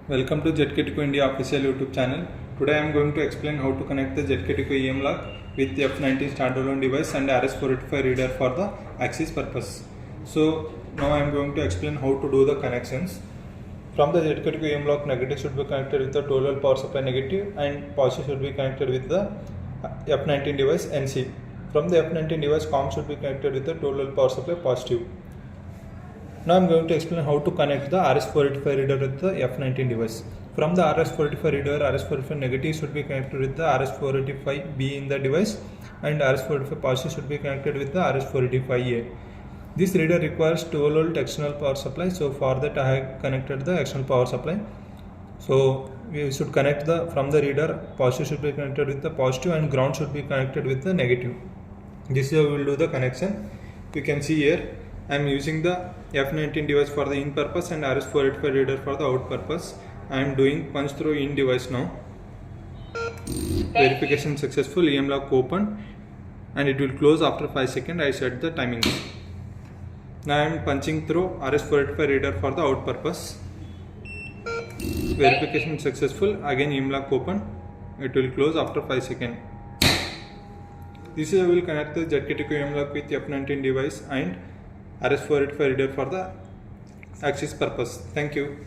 Welcome to ZKTeco India official YouTube channel. Today I am going to explain how to connect the ZKTeco EM lock with F19 standalone device and RS485 reader for the access purpose. So now I am going to explain how to do the connections. From the ZKTeco EM lock, negative should be connected with the 12V power supply negative and positive should be connected with the F19 device NC. From the F19 device, COM should be connected with the 12V power supply positive. Now I am going to explain how to connect the RS485 reader with the F19 device. From the RS485 reader, RS485 negative should be connected with the RS485B in the device and RS485 positive should be connected with the RS485A. This reader requires 12V external power supply, so for that I have connected the external power supply. So we should connect from the reader, positive should be connected with the positive and ground should be connected with the negative. This is how we will do the connection. You can see here I am using the F19 device for the in purpose and RS485 reader for the out purpose. I am doing punch through in device now. Verification successful, EM lock open and it will close after 5 seconds. I set the timings. Now I am punching through RS485 reader for the out purpose. Verification successful, again EM lock open, it will close after 5 seconds. This is how we will connect the ZKTeco EM lock with F19 device and RS485 reader for the access purpose. Thank you.